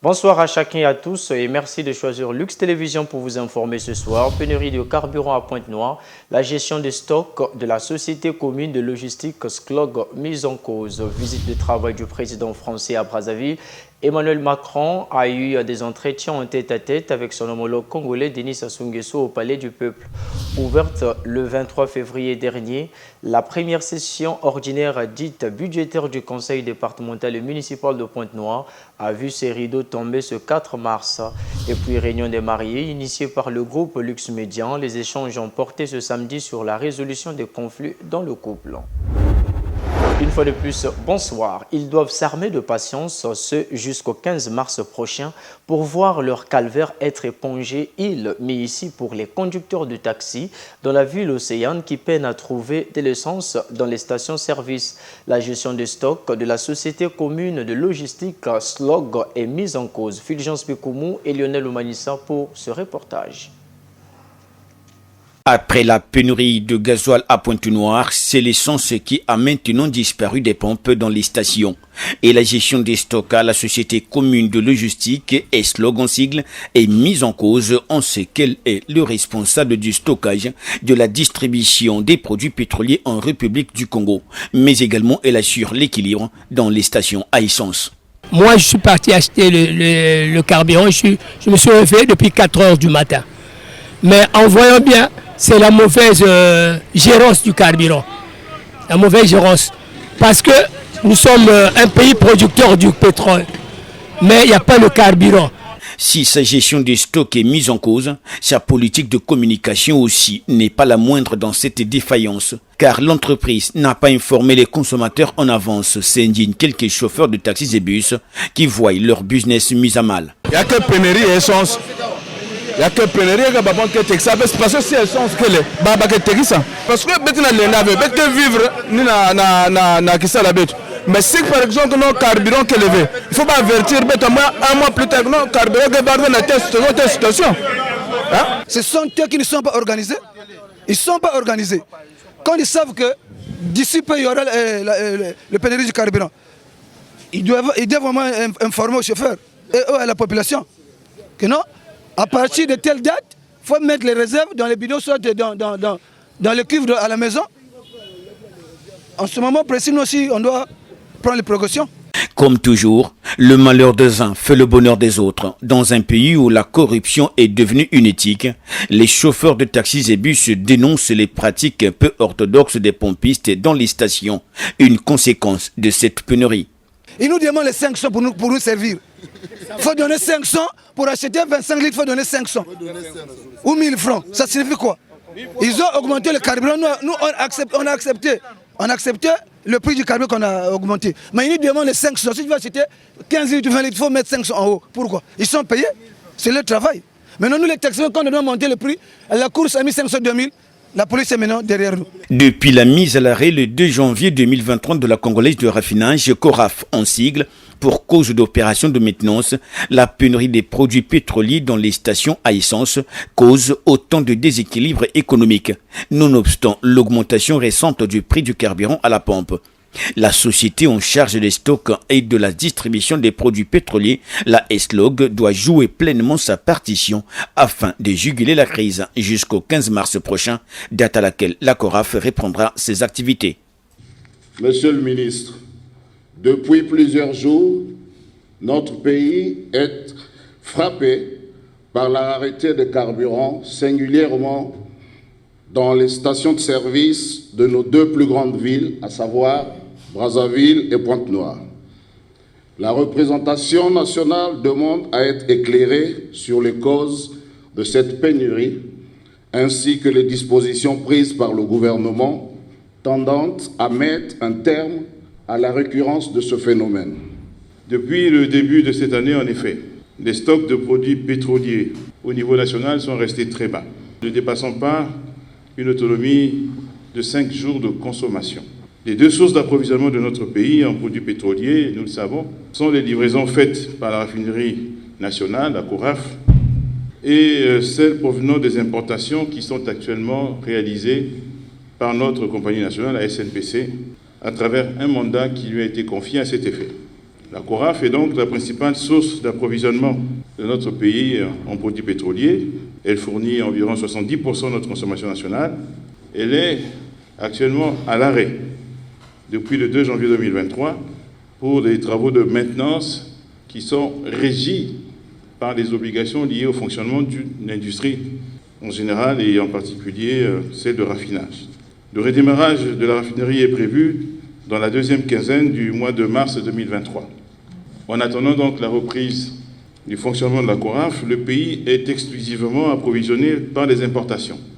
Bonsoir à chacun et à tous et merci de choisir Lux Télévision pour vous informer ce soir. Pénurie de carburant à Pointe-Noire, la gestion des stocks de la société commune de logistique SCLOG mise en cause. Visite de travail du président français à Brazzaville. Emmanuel Macron a eu des entretiens en tête-à-tête avec son homologue congolais Denis Sassou Nguesso au Palais du Peuple. Ouverte le 23 février dernier, la première session ordinaire dite budgétaire du Conseil départemental et municipal de Pointe-Noire a vu ses rideaux tomber ce 4 mars. Et puis réunion des mariés initiée par le groupe Lux Médian, les échanges ont porté ce samedi sur la résolution des conflits dans le couple. Une fois de plus, bonsoir. Ils doivent s'armer de patience, ce jusqu'au 15 mars prochain, pour voir leur calvaire être épongé, mais ici pour les conducteurs de taxi dans la ville océane qui peinent à trouver de l'essence dans les stations-service. La gestion des stocks de la société commune de logistique SCLOG est mise en cause. Fulgence Pekoumou et Lionel Oumanissa pour ce reportage. Après la pénurie de gasoil à Pointe-Noire, c'est l'essence qui a maintenant disparu des pompes dans les stations. Et la gestion des stocks à la société commune de logistique, SCLOG en sigle, est mise en cause. On sait qu'elle est le responsable du stockage, de la distribution des produits pétroliers en République du Congo. Mais également, elle assure l'équilibre dans les stations à essence. Moi, je suis parti acheter le carburant. Je me suis réveillé depuis 4 heures du matin. Mais en voyant bien, c'est la mauvaise gérance du carburant. La mauvaise gérance. Parce que nous sommes un pays producteur du pétrole. Mais il n'y a pas le carburant. Si sa gestion des stocks est mise en cause, sa politique de communication aussi n'est pas la moindre dans cette défaillance. Car l'entreprise n'a pas informé les consommateurs en avance, s'indignent quelques chauffeurs de taxis et bus qui voient leur business mis à mal. Il n'y a que pénurie et essence. Il n'y a que pénurie que babon que texas parce que c'est essence que les baba que texas parce que bête na lena bête que vivre ni na kisa la bête mais si par exemple non carburant que levé il faut pas avertir bête un mois plus tard non carburant que va venir telle situation hein? Ce sont eux qui ne sont pas organisés. Ils ne sont pas organisés. Quand ils savent que d'ici peu il y aura le pénurie du carburant, ils doivent vraiment informer aux chauffeurs et à la population que non. À partir de telle date, il faut mettre les réserves dans les bidons, soit dans le cuivre à la maison. En ce moment précis, nous aussi, on doit prendre les précautions. Comme toujours, le malheur des uns fait le bonheur des autres. Dans un pays où la corruption est devenue une éthique, les chauffeurs de taxis et bus dénoncent les pratiques peu orthodoxes des pompistes dans les stations. Une conséquence de cette pénurie. Ils nous demandent les 500 pour nous servir. Il faut donner 500 pour acheter 25 litres, il faut donner 500. Ou 1000 francs. Ça signifie quoi? Ils ont augmenté le carburant. Nous, on a accepté le prix du carburant qu'on a augmenté. Mais ils nous demandent les 500. Si tu veux acheter 15 litres, 20 litres, il faut mettre 500 en haut. Pourquoi? Ils sont payés. C'est leur travail. Maintenant, nous, les taxis, quand on a monté le prix, la course a mis 500 2000. La police est maintenant derrière nous. Depuis la mise à l'arrêt le 2 janvier 2023 de la Congolaise de raffinage, CORAF en sigle, pour cause d'opération de maintenance, la pénurie des produits pétroliers dans les stations à essence cause autant de déséquilibres économiques, nonobstant l'augmentation récente du prix du carburant à la pompe. La société en charge des stocks et de la distribution des produits pétroliers, la SCLOG, doit jouer pleinement sa partition afin de juguler la crise jusqu'au 15 mars prochain, date à laquelle la CORAF reprendra ses activités. Monsieur le ministre, depuis plusieurs jours, notre pays est frappé par la rareté de carburant, singulièrement dans les stations de service de nos deux plus grandes villes, à savoir Brazzaville et Pointe-Noire. La représentation nationale demande à être éclairée sur les causes de cette pénurie, ainsi que les dispositions prises par le gouvernement tendant à mettre un terme à la récurrence de ce phénomène. Depuis le début de cette année, en effet, les stocks de produits pétroliers au niveau national sont restés très bas, ne dépassant pas une autonomie de 5 jours de consommation. Les deux sources d'approvisionnement de notre pays en produits pétroliers, nous le savons, sont les livraisons faites par la raffinerie nationale, la CORAF, et celles provenant des importations qui sont actuellement réalisées par notre compagnie nationale, la SNPC, à travers un mandat qui lui a été confié à cet effet. La CORAF est donc la principale source d'approvisionnement de notre pays en produits pétroliers. Elle fournit environ 70% de notre consommation nationale. Elle est actuellement à l'arrêt depuis le 2 janvier 2023 pour des travaux de maintenance qui sont régis par les obligations liées au fonctionnement d'une industrie en général et en particulier celle de raffinage. Le redémarrage de la raffinerie est prévu dans la deuxième quinzaine du mois de mars 2023. En attendant donc la reprise du fonctionnement de la CORAF, le pays est exclusivement approvisionné par les importations.